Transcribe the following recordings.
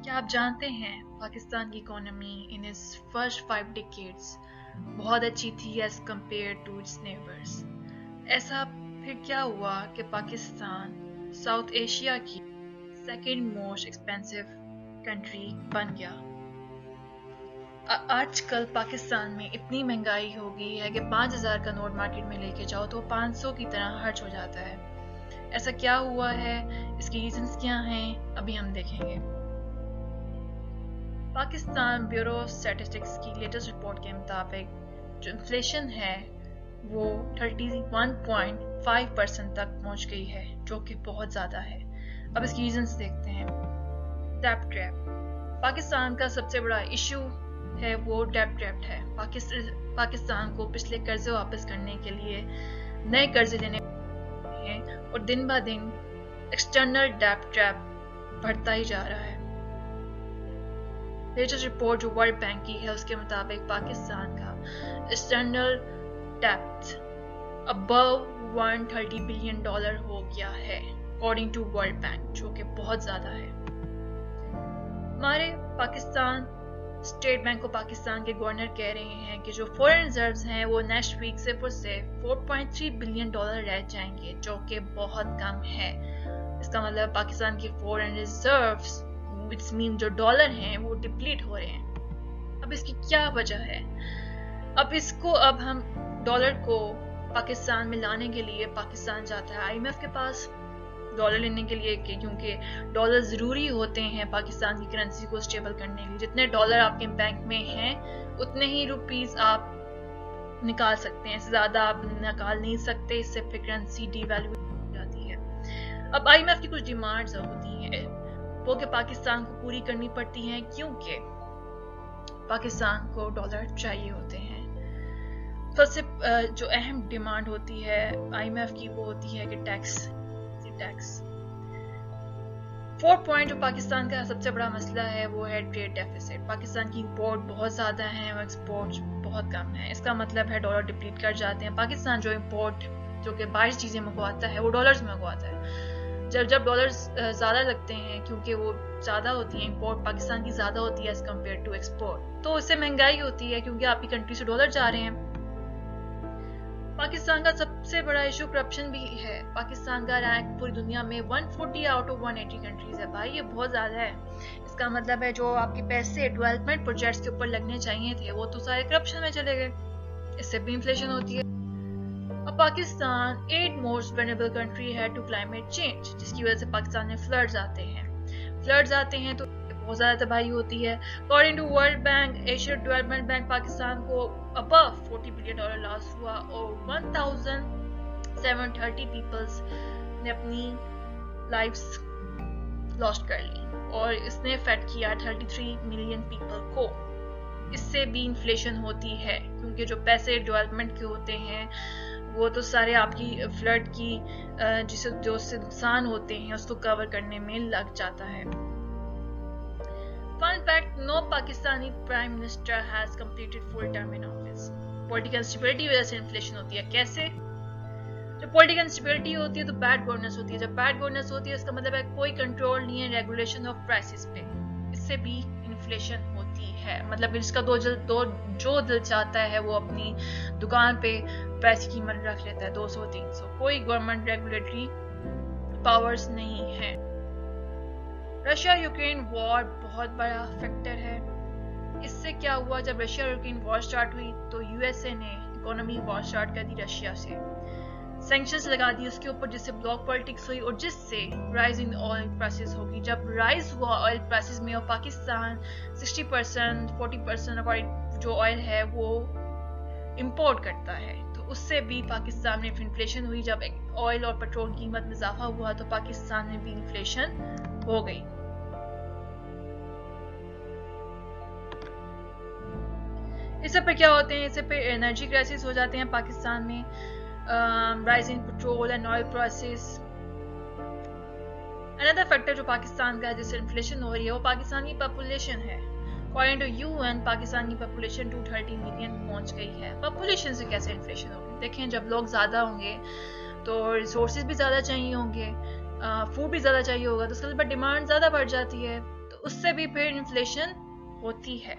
क्या आप जानते हैं पाकिस्तान की economy in its first 5 decades बहुत अच्छी थी as compared to its neighbours. ऐसा फिर क्या हुआ कि पाकिस्तान साउथ एशिया की सेकंड मोस्ट एक्सपेंसिव कंट्री बन गया। आजकल पाकिस्तान में इतनी महंगाई हो गई है कि 5000 का नोट मार्केट में लेके जाओ तो 500 की तरह खर्च हो जाता है। ऐसा क्या हुआ है, इसकी रीजंस क्या हैं, अभी हम देखेंगे। पाकिस्तान ब्यूरो ऑफ स्टैटिस्टिक्स की लेटेस्ट रिपोर्ट के मुताबिक जो इन्फ्लेशन है वो 31.5% तक पहुंच गई है, जो कि बहुत ज़्यादा है। अब इसकी रीजंस देखते हैं। डेब्ट ट्रैप, पाकिस्तान का सबसे बड़ा इशू है वो डेब्ट ट्रैप है। पाकिस्तान को पिछले कर्जे वापस करने के लिए नए कर्जे लेने हैं और दिन ब दिन एक्सटर्नल डेब्ट ट्रैप बढ़ता ही जा रहा है। लेटेस्ट रिपोर्ट जो वर्ल्ड बैंक की है उसके मुताबिक पाकिस्तान का एक्सटर्नल डेब्ट अबव $130 बिलियन हो गया है अकॉर्डिंग टू वर्ल्ड बैंक, जो कि बहुत ज्यादा है। हमारे Pakistan state bank of Pakistan के गवर्नर कह रहे हैं कि जो फॉरेन रिजर्व्स हैं वो नेक्स्ट वीक सिर्फ और सिर्फ $4.3 बिलियन रह जाएंगे, जो कि बहुत कम है। इसका मतलब पाकिस्तान के फॉरेन रिजर्व्स which mean जो डॉलर हैं वो डिप्लीट हो रहे हैं। अब इसकी क्या वजह है? अब हम डॉलर को पाकिस्तान में लाने के लिए पाकिस्तान जाता है आईएमएफ के पास डॉलर लेने के लिए, क्योंकि डॉलर जरूरी होते हैं पाकिस्तान की करेंसी को स्टेबल करने के लिए। जितने डॉलर आपके बैंक में हैं उतने ही रुपीस आप निकाल सकते हैं, इससे ज्यादा आप निकाल नहीं सकते, इससे फिर करेंसी डिवैल्यू हो जाती है। अब आईएमएफ की कुछ डिमांड्स होती हैं वो कि पाकिस्तान को पूरी करनी पड़ती हैं, क्योंकि पाकिस्तान को डॉलर चाहिए होते हैं। सबसे जो अहम डिमांड होती है आईएमएफ की वो होती है कि टैक्स। 4th पॉइंट जो पाकिस्तान का सबसे बड़ा मसला है वो है ट्रेड डेफिसिट। पाकिस्तान की इंपोर्ट बहुत ज्यादा है और एक्सपोर्ट बहुत कम है। इसका मतलब है डॉलर डिप्लीट कर जाते हैं। पाकिस्तान जो इंपोर्ट जो कि बाहर चीजें मंगवाता है वो डॉलर्स में मंगवाता है। जब डॉलर्स ज्यादा लगते हैं, क्योंकि वो ज्यादा होती है, इंपोर्ट पाकिस्तान की ज्यादा होती है एज कम्पेयर टू एक्सपोर्ट, तो इससे महंगाई होती है क्योंकि आपकी कंट्री से डॉलर जा रहे हैं। पाकिस्तान का सबसे बड़ा इशू करप्शन भी है। पाकिस्तान का रैंक पूरी दुनिया में 140 आउट ऑफ 180 कंट्रीज है। भाई ये बहुत ज्यादा है। इसका मतलब है जो आपके पैसे डेवलपमेंट प्रोजेक्ट्स के ऊपर लगने चाहिए थे वो तो सारे करप्शन में चले गए, इससे भी इन्फ्लेशन होती है। अब Pakistan 8th most vulnerable country है टू क्लाइमेट चेंज, जिसकी वजह से पाकिस्तान में फ्लड्स आते हैं तो बहुत ज्यादा तबाही होती है। According to World Bank, Asian Development Bank, Pakistan को अबव $40 बिलियन लॉस हुआ और 1730 पीपल्स ने अपनी लाइव्स लॉस्ट कर ली और इसने अफेक्ट किया 33 मिलियन पीपल को। इससे भी इन्फ्लेशन होती है क्योंकि जो पैसे डेवलपमेंट के होते हैं वो तो सारे आपकी फ्लड की जो से नुकसान होते हैं उसको कवर करने में लग जाता है। Fun fact, no Pakistani prime minister has completed full term in office. Political instability की वजह से इन्फ्लेशन होती है। कैसे? जब पॉलिटिकल इंस्टेबिलिटी होती है तो बैड गवर्नेंस होती है। जब बैड गवर्नेंस होती है इसका मतलब है कोई कंट्रोल नहीं है रेगुलेशन ऑफ प्राइसेस पे, इससे भी इन्फ्लेशन होती है। मतलब इसका जो दिल चाहता है वो अपनी दुकान पे प्राइस की कीमत रख लेता है 200-300। कोई गवर्नमेंट रेगुलेटरी पावर्स नहीं है। रशिया यूक्रेन वॉर बहुत बड़ा फैक्टर है। इससे क्या हुआ, जब रशिया यूक्रेन वॉर स्टार्ट हुई तो यूएसए ने इकोनॉमी वॉर स्टार्ट कर दी रशिया से, सैंक्शंस लगा दी उसके ऊपर, जिससे ब्लॉक पॉलिटिक्स हुई और जिससे राइज इन ऑयल प्राइसेस होगी। जब राइज हुआ ऑयल प्राइसेस में और पाकिस्तान 60% 40% जो ऑयल है वो इंपोर्ट करता है, तो उससे भी पाकिस्तान में इन्फ्लेशन हुई। जब ऑयल और पेट्रोल की कीमत में इजाफा हुआ तो पाकिस्तान में भी इन्फ्लेशन हो गई। इससे पे क्या होते हैं, इससे पे एनर्जी क्राइसिस हो जाते हैं पाकिस्तान में, rise in petrol and oil prices. Another factor जो पाकिस्तान का है जिससे इन्फ्लेशन हो रही है वो पाकिस्तान की पॉपुलेशन है। अकॉर्डिंग टू यूएन पाकिस्तान की पॉपुलेशन 230 मिलियन पहुंच गई है। पॉपुलेशन से कैसे इन्फ्लेशन होगी? देखें, जब लोग ज्यादा होंगे तो रिसोर्सेज भी ज्यादा चाहिए होंगे, फूड भी ज्यादा चाहिए होगा, तो उसके बाद डिमांड ज्यादा बढ़ जाती है। तो उससे भी फिर इन्फ्लेशन होती है।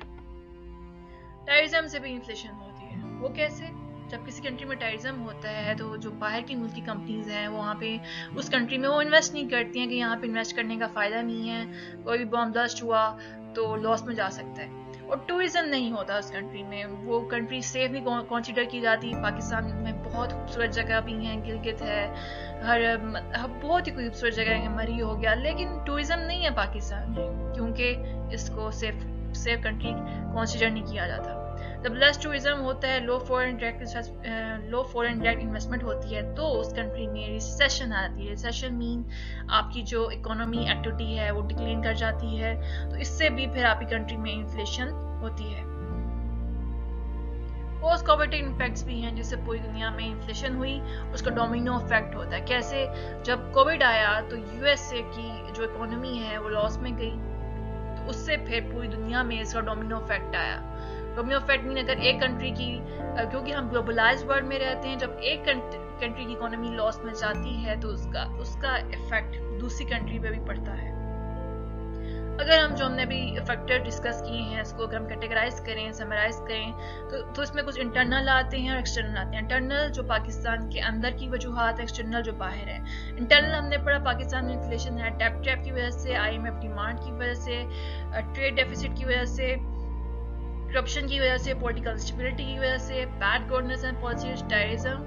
टेररिज्म से भी इन्फ्लेशन होती है। वो कैसे? जब किसी कंट्री में टेररिज्म होता है तो जो बाहर की मुल्क की कंपनीज हैं वो वहाँ पे उस कंट्री में वो इन्वेस्ट नहीं करती हैं कि यहाँ पे इन्वेस्ट करने का फ़ायदा नहीं है, कोई भी बॉम्ब ब्लास्ट हुआ तो लॉस में जा सकता है। और टूरिज्म नहीं होता उस कंट्री में, वो कंट्री सेफ नहीं कंसीडर की जाती। पाकिस्तान में बहुत खूबसूरत जगह भी हैं, गिलगित है, बहुत ही खूबसूरत जगह है, मरी हो गया, लेकिन टूरिज्म नहीं है पाकिस्तान में क्योंकि इसको सेफ कंट्री कंसीडर नहीं किया जाता। जब लेस टूरिज्म होता है, लो फॉरेन डायरेक्ट इन्वेस्टमेंट होती है तो उस कंट्री में रिसेशन आती है। रिसेशन मीन आपकी जो इकोनॉमी एक्टिविटी है वो डिक्लाइन कर जाती है, तो इससे भी फिर आपकी कंट्री में इन्फ्लेशन होती है। पोस्ट कोविड इम्पैक्ट्स भी हैं जिससे पूरी दुनिया में इन्फ्लेशन हुई, उसका डोमिनो इफेक्ट होता है। कैसे? जब कोविड आया तो यूएसए की जो इकोनॉमी है वो लॉस में गई, तो उससे फिर पूरी दुनिया में इसका डोमिनो इफेक्ट आया। डोमिनो इफेक्ट मीन अगर एक कंट्री की, क्योंकि हम ग्लोबलाइज्ड वर्ल्ड में रहते हैं, जब एक कंट्री की इकोनॉमी लॉस में जाती है तो उसका इफेक्ट दूसरी कंट्री पे भी पड़ता है। अगर हम जो हमने अभी फैक्टर डिस्कस किए हैं इसको अगर हम कैटेगराइज करें, समराइज करें तो इसमें कुछ इंटरनल आते हैं और एक्सटर्नल आते हैं। इंटरनल जो पाकिस्तान के अंदर की वजूहात है, एक्सटर्नल जो बाहर है। इंटरनल हमने पढ़ा पाकिस्तान में इन्फ्लेशन है डेब्ट ट्रैप की वजह से, IMF डिमांड की वजह से, ट्रेड डेफिसिट की वजह से, करप्शन की वजह से, पॉलिटिकल इंस्टेबिलिटी की वजह से, bad governance and policies, terrorism,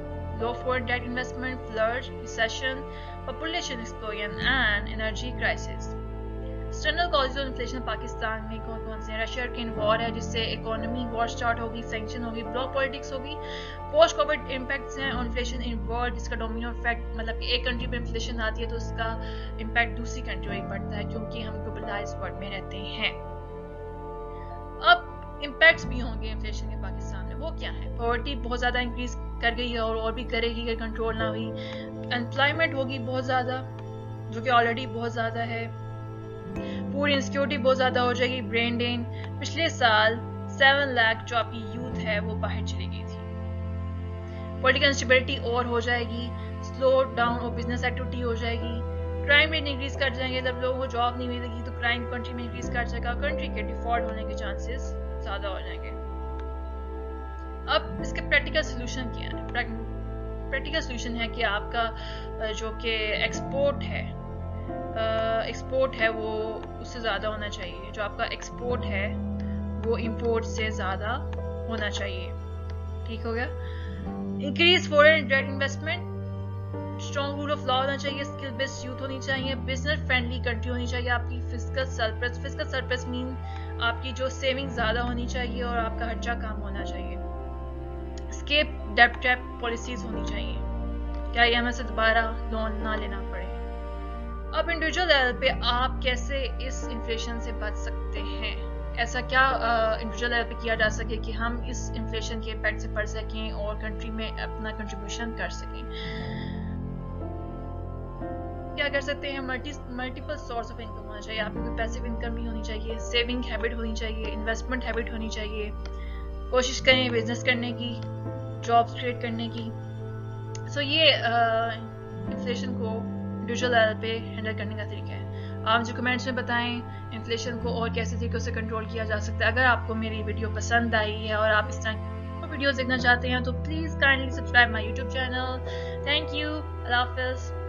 low foreign direct investment, flood, recession, population explosion and energy crisis. External causes of inflation Pakistan में कौन कौन से हैं? रशिया यूक्रेन वॉर है जिससे इकोनॉमी वॉर स्टार्ट होगी, सैंक्शन होगी, ब्लॉक पॉलिटिक्स होगी। पोस्ट कोविड इम्पैक्ट्स हैं ऑन इन्फ्लेशन इन वर्ल्ड जिसका डोमिनो इफेक्ट, मतलब कि एक कंट्री पे इन्फ्लेशन आती है तो उसका इम्पैक्ट दूसरी कंट्री में पड़ता है क्योंकि हम ग्लोबलाइज्ड वर्ल्ड में रहते हैं। अब इम्पैक्ट्स भी होंगे इन्फ्लेशन के पाकिस्तान में, वो क्या है? पॉवर्टी बहुत ज़्यादा इंक्रीज कर गई है और भी करेगी अगर कंट्रोल ना हुई। एम्प्लॉयमेंट होगी बहुत ज़्यादा, जो कि ऑलरेडी बहुत ज़्यादा है। पूरी इंसिक्योरिटी बहुत ज़्यादा हो जाएगी। ब्रेन ड्रेन, पिछले साल 7 लाख जो आपकी यूथ है वो बाहर चली गई थी। पॉलिटिकल इंस्टेबिलिटी और हो जाएगी, स्लो डाउन और बिजनेस एक्टिविटी हो जाएगी। क्राइम रेट इंक्रीज कर जाएंगे, जब लोगों को जॉब नहीं मिलेगी तो क्राइम कंट्री में इंक्रीज कर जाएगा, कंट्री के डिफॉल्ट होने के चांसेस ज़्यादा हो जाएंगे। अब इसके प्रैक्टिकल सोल्यूशन क्या है? प्रैक्टिकल सोल्यूशन है कि आपका जो कि एक्सपोर्ट है वो उससे ज़्यादा होना चाहिए। जो आपका एक्सपोर्ट है वो इंपोर्ट से ज़्यादा होना चाहिए। ठीक हो गया? Increase foreign direct investment, strong rule of law होना चाहिए, स्किल बेस्ड यूथ होनी चाहिए, बिजनेस फ्रेंडली कंट्री होनी चाहिए, आपकी फिस्कल सरप्लस मीन आपकी जो सेविंग ज़्यादा होनी चाहिए और आपका खर्चा कम होना चाहिए। स्केप डेब्ट ट्रैप पॉलिसीज होनी चाहिए, क्या IMF से दोबारा लोन ना लेना पड़े। अब इंडिविजुअल लेवल पे आप कैसे इस इन्फ्लेशन से बच सकते हैं? ऐसा क्या इंडिविजुअल लेवल पे किया जा सके कि हम इस इन्फ्लेशन के इम्पैक्ट से बच सकें और कंट्री में अपना कंट्रीब्यूशन कर सकें? क्या कर सकते हैं? मल्टीपल सोर्स ऑफ इनकम होना चाहिए। आपकी कोई पैसिव इनकम नहीं होनी चाहिए, सेविंग हैबिट होनी चाहिए, इन्वेस्टमेंट हैबिट होनी चाहिए। कोशिश करें बिजनेस करने की, जॉब्स क्रिएट करने की। सो ये इन्फ्लेशन को इंडिविजुअल लेवल पे हैंडल करने का तरीका है। आप मुझे कमेंट्स में बताएं इन्फ्लेशन को और कैसे तरीकों से कंट्रोल किया जा सकता है। अगर आपको मेरी वीडियो पसंद आई है और आप इस तरह की वीडियोस देखना चाहते हैं तो please kindly subscribe my YouTube channel. Thank you, अल्लाह हाफिज़।